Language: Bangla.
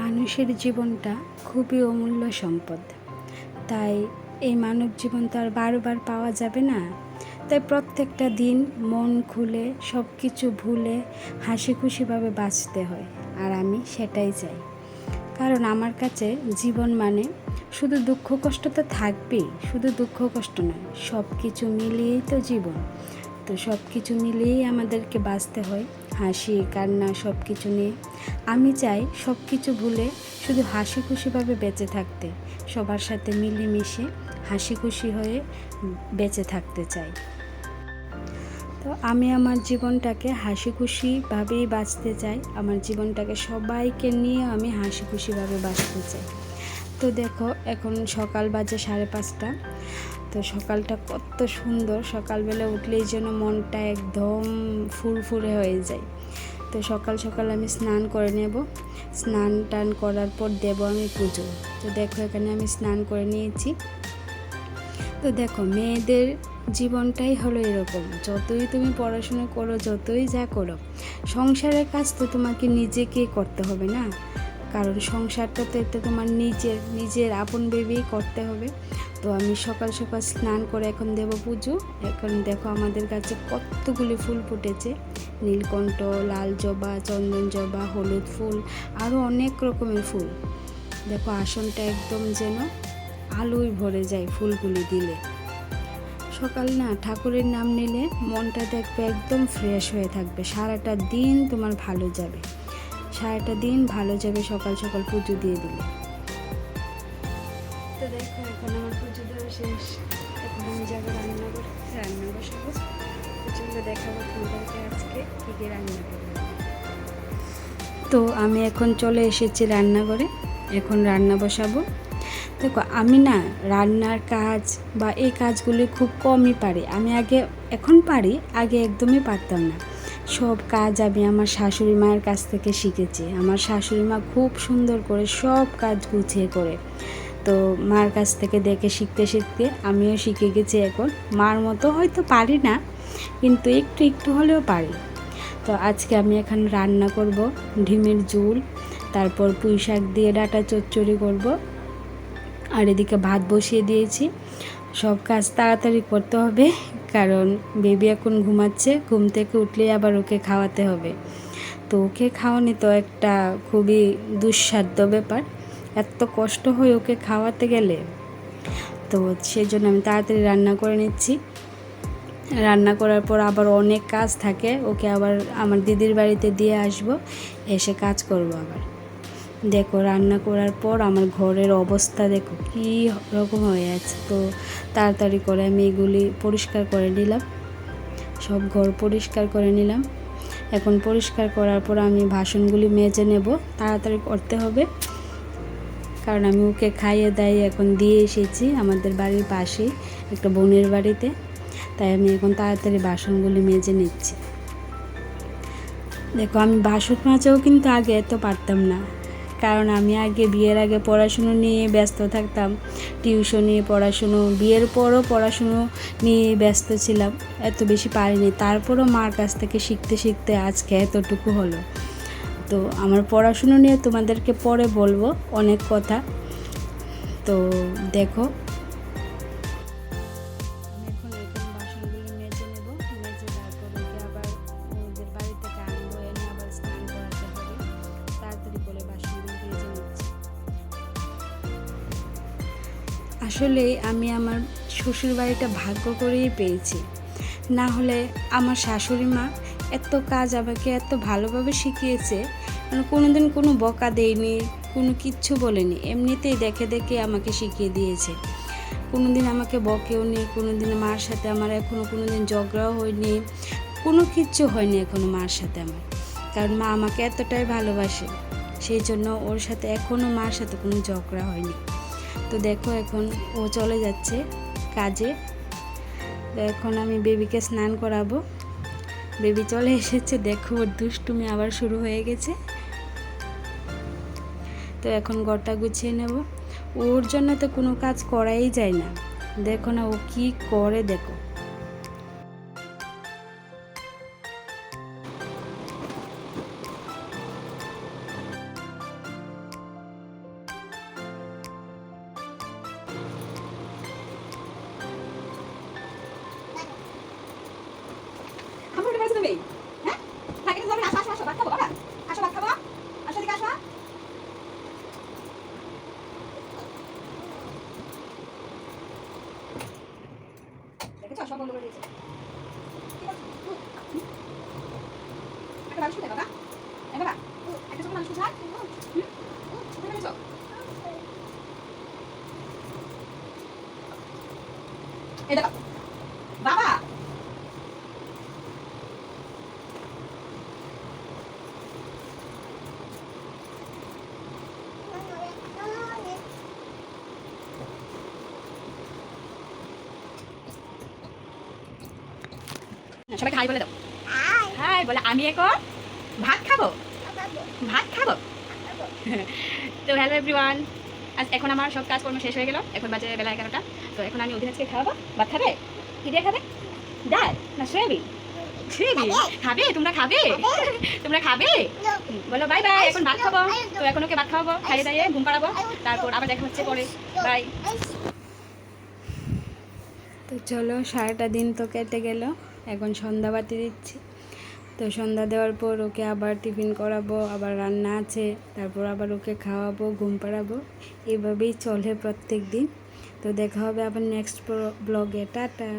মানুষের জীবনটা খুবই অমূল্য সম্পদ। তাই এই মানব জীবন তো আর বারবার পাওয়া যাবে না। তাই প্রত্যেকটা দিন মন খুলে সব কিছু ভুলে হাসি খুশিভাবে বাঁচতে হয়, আর আমি সেটাই চাই। কারণ আমার কাছে জীবন মানে শুধু দুঃখ কষ্ট তো থাকবেই, শুধু দুঃখ কষ্ট নয়, সব কিছু মিলিয়েই তো জীবন। তো সব কিছু মিলিয়েই আমাদেরকে বাঁচতে হয়, হাসি কান্না সব কিছু নিয়ে। আমি চাই সব কিছু ভুলে শুধু হাসি খুশিভাবে বেঁচে থাকতে, সবার সাথে মিলেমিশে হাসি খুশি হয়ে বেঁচে থাকতে চাই। তো আমি আমার জীবনটাকে হাসি খুশিভাবেই বাঁচতে চাই, আমার জীবনটাকে সবাইকে নিয়ে আমি হাসি খুশিভাবে বাঁচতে চাই। তো দেখো এখন সকাল বাজে 5:30। তো সকালটা কত সুন্দর, সকালবেলা উঠলেই যেন মনটা একদম ফুরফুরে হয়ে যায়। তো সকাল সকাল আমি স্নান করে নেব, স্নান টান করার পর দেব আমি পুজো। তো দেখো এখানে আমি স্নান করে নিয়েছি। তো দেখো মেয়েদের জীবনটাই হলো এরকম, যতই তুমি পড়াশোনা করো, যতই যা করো, সংসারের কাজ তো তোমাকে নিজেকেই করতে হবে না? কারণ সংসারটা তো এটা তোমার নিজের আপন ভেবেই করতে হবে। তো আমি সকাল সকাল স্নান করে এখন দেব পুজো। এখন দেখো আমাদের কাছে কতগুলি ফুল ফুটেছে, নীলকণ্ঠ, লাল জবা, চন্দন জবা, হলুদ ফুল, আরও অনেক রকমের ফুল। দেখো আসনটা একদম যেন আলোয় ভরে যায় ফুলগুলি দিলে। সকাল না ঠাকুরের নাম নিলে মনটা দেখবে একদম ফ্রেশ হয়ে থাকবে, সারাটা দিন তোমার ভালো যাবে, সারাটা দিন ভালো যাবে সকাল সকাল পুজো দিয়ে দিলে। তো দেখো এখন আমার পুজো দেওয়া শেষ, এখন আমি যাবো রান্না বসাবো। প্রচণ্ড দেখাবো তোমাদেরকে আজকে কী কী রান্না করবো। তো আমি এখন চলে এসেছি রান্নাঘরে, এখন রান্না বসাবো। দেখো আমি না রান্নার কাজ বা এই কাজগুলি খুব কমই পারি। আমি এখন পারি, আগে একদমই পারতাম না। সব কাজ আমি আমার শাশুড়ি মায়ের কাছ থেকে শিখেছি। আমার শাশুড়ি মা খুব সুন্দর করে সব কাজ গুছিয়ে করে। তো মার কাছ থেকে দেখে শিখতে শিখতে আমিও শিখে গেছি। এখন মার মতো হয়তো পারি না, কিন্তু একটু একটু হলেও পারি। তো আজকে আমি এখন রান্না করব ডিমের ঝোল, তারপর পুঁই শাক দিয়ে ডাঁটা চচ্চড়ি করব, আর এদিকে ভাত বসিয়ে দিয়েছি। সব কাজ তাড়াতাড়ি করতে হবে, কারণ বেবি এখন ঘুমাচ্ছে, ঘুম থেকে উঠলেই আবার ওকে খাওয়াতে হবে। তো ওকে খাওয়ানো তো একটা খুবই দুঃসাধ্য ব্যাপার, এত কষ্ট হয় ওকে খাওয়াতে গেলে। তো সেই জন্য আমি তাড়াতাড়ি রান্না করে নিচ্ছি। রান্না করার পর আবার অনেক কাজ থাকে, ওকে আবার আমার দিদির বাড়িতে দিয়ে আসব, এসে কাজ করব আবার। দেখো রান্না করার পর আমার ঘরের অবস্থা দেখো কী রকম হয়ে আছে। তো তাড়াতাড়ি করে আমি এগুলি পরিষ্কার করে নিলাম, সব ঘর পরিষ্কার করে নিলাম। এখন পরিষ্কার করার পর আমি বাসনগুলি মেজে নেব, তাড়াতাড়ি করতে হবে, কারণ আমি ওকে খাইয়ে দাইয়ে এখন দিয়ে এসেছি আমাদের বাড়ির পাশেই একটা বোনের বাড়িতে। তাই আমি এখন তাড়াতাড়ি বাসনগুলি মেজে নিচ্ছি। দেখো আমি বাসন মাজাও কিন্তু আগে এত পারতাম না, কারণ আমি বিয়ের আগে পড়াশুনো নিয়ে ব্যস্ত থাকতাম, টিউশনি পড়াশুনো, বিয়ের পরও পড়াশুনো নিয়ে ব্যস্ত ছিলাম, এত বেশি পারিনি। তারপরও মার কাছ থেকে শিখতে শিখতে আজকে এতটুকু হলো। তো আমার পড়াশুনো নিয়ে তোমাদেরকে পরে বলবো অনেক কথা। তো দেখো আসলে আমি আমার শ্বশুর বাড়িটা ভাগ্য করেই পেয়েছি, না হলে আমার শাশুড়ি মা এত কাজ আমাকে এত ভালোভাবে শিখিয়েছে, মানে কোনো দিন কোনো বকা দেয়নি, কোনো কিচ্ছু বলেনি, এমনিতেই দেখে দেখে আমাকে শিখিয়ে দিয়েছে। কোনো দিন আমাকে বকেও নি, কোনো দিন মার সাথে আমার এখনও কোনো দিন ঝগড়াও হয়নি, কোনো কিচ্ছু হয়নি এখনও মার সাথে আমার, কারণ মা আমাকে এতটাই ভালোবাসে, সেই জন্য ওর সাথে এখনও মার সাথে কোনো ঝগড়া হয়নি। তো দেখো এখন ও চলে যাচ্ছে কাজে। তো এখন আমি বেবিকে স্নান করাবো, বেবি চলে এসেছে, দেখো ওর দুষ্টুমি আবার শুরু হয়ে গেছে। তো এখন ঘরটা গুছিয়ে নেব, ওর জন্য তো কোনো কাজ করাই যায় না, দেখো না ও কি করে। দেখো এই দেখো বাবা সবাইকে হাই বলে দাও। হাই বলে আমি এখন ভাত খাবো, ভাত খাবো। তো হ্যালো এভরিওয়ান, আজ এখন আমার সব কাজকর্ম শেষ হয়ে গেল। এখন বাজে বেলা 11টা। তো এখন আমি অধিরাজকে খাওয়াবো। ভাত খাবে? কি দিয়ে খাবে? ডাল না সয়াবিন? সয়াবিন খাবে? তোমরা খাবে? তোমরা খাবে? বলো বাই বাই, এখন ভাত খাবো। তো এখন ওকে ভাত খাওয়াবো, খাইয়ে দাইয়ে ঘুম পাড়াবো, তারপর আবার দেখা হচ্ছে পরে। বাই। তো চলো, সারাটা দিন তো কেটে গেল, এখন সন্ধ্যাবাতি দিচ্ছি। তো সন্ধ্যা দেওয়ার পর ওকে আবার টিফিন করাবো, আবার রান্না আছে, তারপর আবার ওকে খাওয়াবো, ঘুম পাড়াবো। এভাবেই চলে প্রত্যেক দিন। তো দেখা হবে আবার নেক্সট ব্লগে। টাটা।